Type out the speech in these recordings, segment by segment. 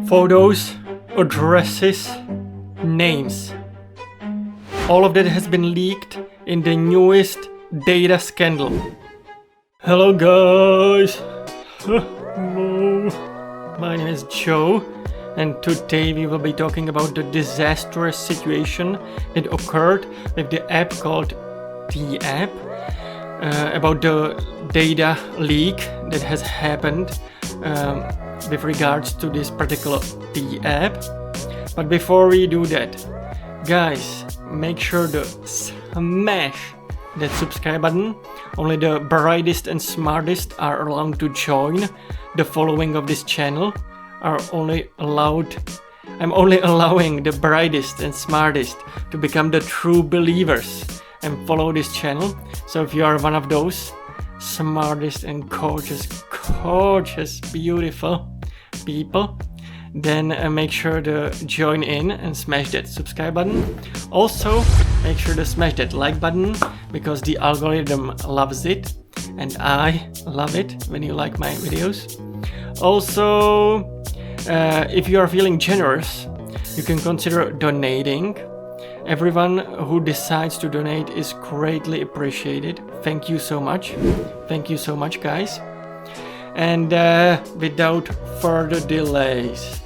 photos, addresses, names. All of that has been leaked in the newest data scandal. Hello guys! Hello. My name is Joe, and today we will be talking about the disastrous situation that occurred with the app called The App, about the data leak that has happened with regards to this particular The App. But before we do that, guys, make sure to smash that subscribe button. Only the brightest and smartest are allowed to join the following of this channel. I'm only allowing the brightest and smartest to become the true believers and follow this channel. So if you are one of those smartest and gorgeous, beautiful people, then make sure to join in and smash that subscribe button. Also, make sure to smash that like button, because the algorithm loves it and I love it when you like my videos. Also, if you are feeling generous, you can consider donating. Everyone who decides to donate is greatly appreciated. Thank you so much. Thank you so much, guys. And without further delays,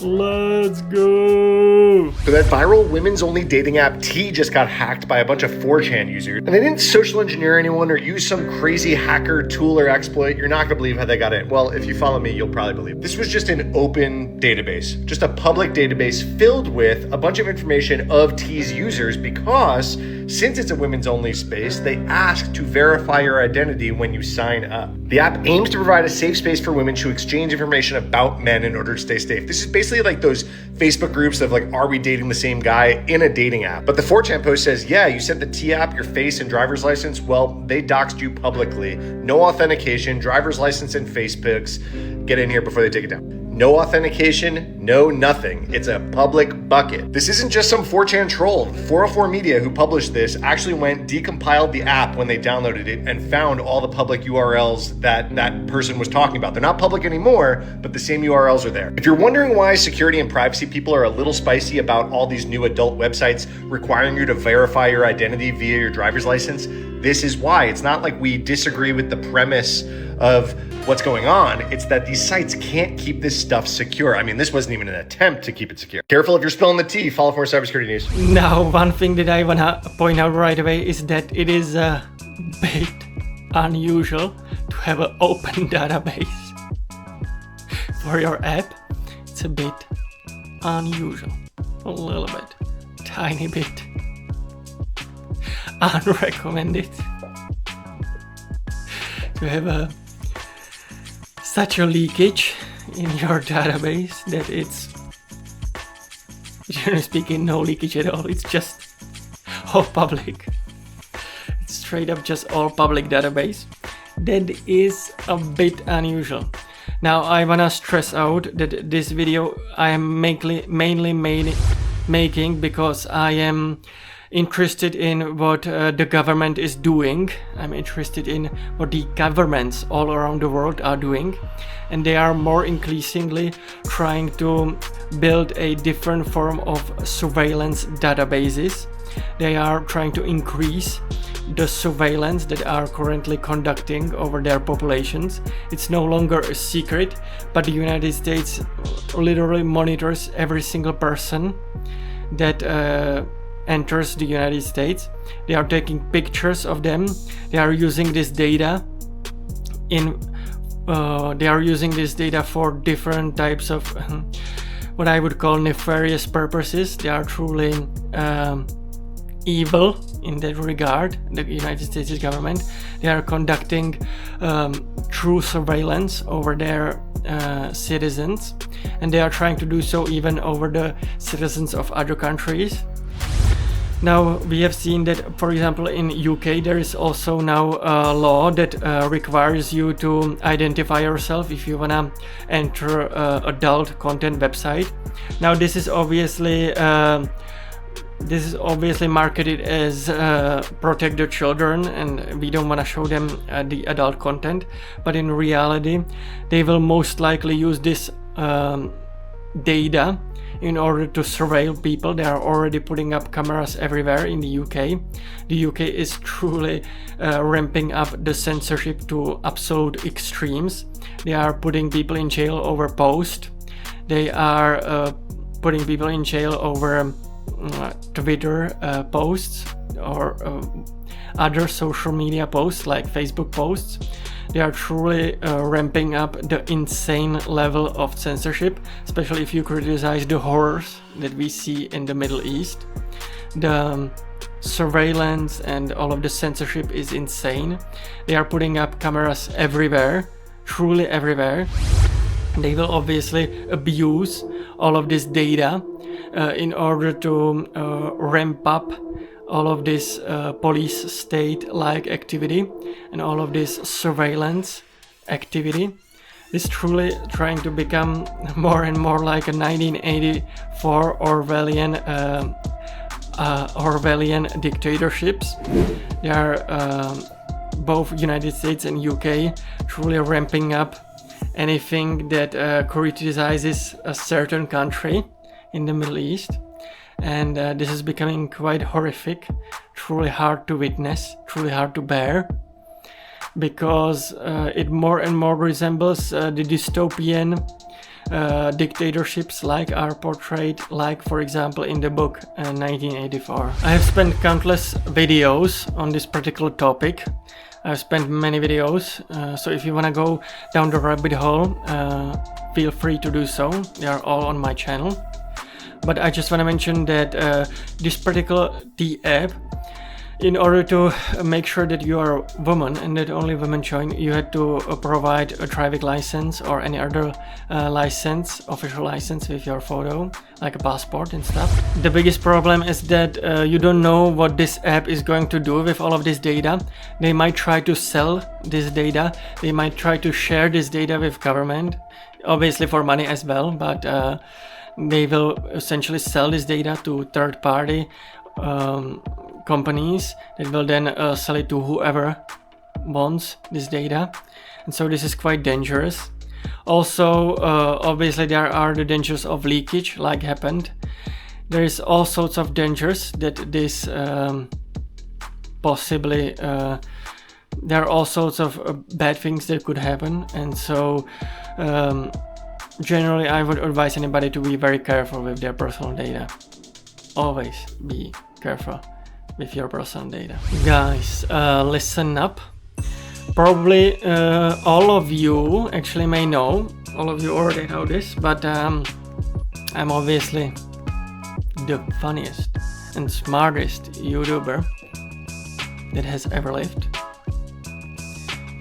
let's go! So that viral women's-only dating app T just got hacked by a bunch of 4chan users. And they didn't social engineer anyone or use some crazy hacker tool or exploit. You're not gonna believe how they got in. Well, if you follow me, you'll probably believe. This was just an open database, just a public database filled with a bunch of information of T's users, because since it's a women's-only space, they ask to verify your identity when you sign up. The app aims to provide a safe space for women to exchange information about men in order to stay safe. This is basically like those Facebook groups of like, are we dating the same guy, in a dating app. But the 4chan post says, yeah, you sent the T app your face and driver's license. Well, they doxed you publicly. No authentication, driver's license and face pics. Get in here before they take it down. No authentication, no nothing. It's a public bucket. This isn't just some 4chan troll. 404 Media, who published this, actually decompiled the app when they downloaded it and found all the public URLs that that person was talking about. They're not public anymore, but the same URLs are there. If you're wondering why security and privacy people are a little spicy about all these new adult websites requiring you to verify your identity via your driver's license, this is why. It's not like we disagree with the premise of what's going on. It's that these sites can't keep this stuff secure. I mean, this wasn't even an attempt to keep it secure. Careful if you're spilling the tea. Follow for more cybersecurity news. Now, one thing that I wanna point out right away is that it is a bit unusual to have an open database for your app. It's a bit unusual. A little bit. Tiny bit. Unrecommended to have such a leakage in your database that it's, generally speaking, no leakage at all. It's just all public. It's straight up just all public database. That is a bit unusual. Now I wanna stress out that this video I am mainly making because I am interested in what the government is doing. I'm interested in what the governments all around the world are doing, and they are more increasingly trying to build a different form of surveillance databases. They are trying to increase the surveillance that are currently conducting over their populations. It's no longer a secret, but the United States literally monitors every single person that enters the United States. They are taking pictures of them. They are using this data for different types of what I would call nefarious purposes. They are truly evil in that regard, the United States government. They are conducting true surveillance over their citizens, and they are trying to do so even over the citizens of other countries. Now we have seen that, for example, in UK there is also now a law that requires you to identify yourself if you wanna enter adult content website. Now this is obviously marketed as protect the children, and we don't want to show them the adult content, but in reality they will most likely use this data in order to surveil people. They are already putting up cameras everywhere in the UK. The UK is truly ramping up the censorship to absolute extremes. They are putting people in jail over posts. They are putting people in jail over Twitter posts or other social media posts like Facebook posts. They are truly ramping up the insane level of censorship, especially if you criticize the horrors that we see in the Middle East. The surveillance and all of the censorship is insane. They are putting up cameras everywhere, truly everywhere. They will obviously abuse all of this data in order to ramp up all of this police state-like activity and all of this surveillance activity. Is truly trying to become more and more like a 1984 Orwellian dictatorships. They are both United States and UK truly ramping up anything that criticizes a certain country in the Middle East. And this is becoming quite horrific, truly hard to witness, truly hard to bear, because it more and more resembles the dystopian dictatorships like are portrayed, like for example in the book 1984. I have spent countless videos on this particular topic. I've spent many videos, so if you want to go down the rabbit hole, feel free to do so. They are all on my channel. But I just want to mention that this particular T-app, in order to make sure that you are a woman and that only women join, you had to provide a driving license or any other license, official license with your photo, like a passport and stuff. The biggest problem is that you don't know what this app is going to do with all of this data. They might try to sell this data. They might try to share this data with government, obviously for money as well, but they will essentially sell this data to third-party companies that will then sell it to whoever wants this data. And so this is quite dangerous. Also, obviously there are the dangers of leakage, like happened. There is all sorts of dangers that this possibly there are all sorts of bad things that could happen. And so generally I would advise anybody to be very careful with their personal data. Always be careful with your personal data. Guys, listen up. Probably all of you actually may know, all of you already know this, but I'm obviously the funniest and smartest YouTuber that has ever lived.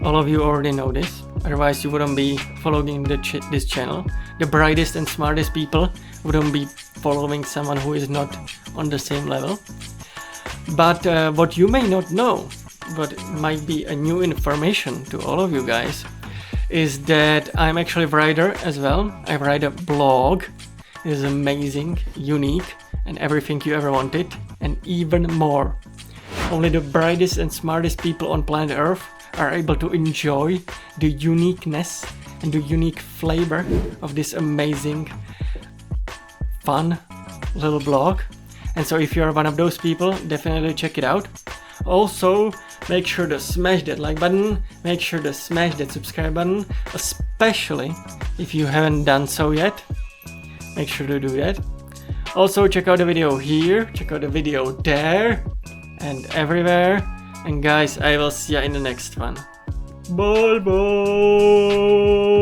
All of you already know this, otherwise you wouldn't be following this channel. The brightest and smartest people wouldn't be following someone who is not on the same level. But what you may not know, but might be a new information to all of you guys, is that I'm actually a writer as well. I write a blog. It is amazing, unique, and everything you ever wanted, and even more. Only the brightest and smartest people on planet Earth are able to enjoy the uniqueness and the unique flavor of this amazing, fun little blog. And so if you're one of those people, definitely check it out. Also, make sure to smash that like button, make sure to smash that subscribe button, especially if you haven't done so yet. Make sure to do that. Also, check out the video here, check out the video there, and everywhere. And guys, I will see you in the next one. Bye bye!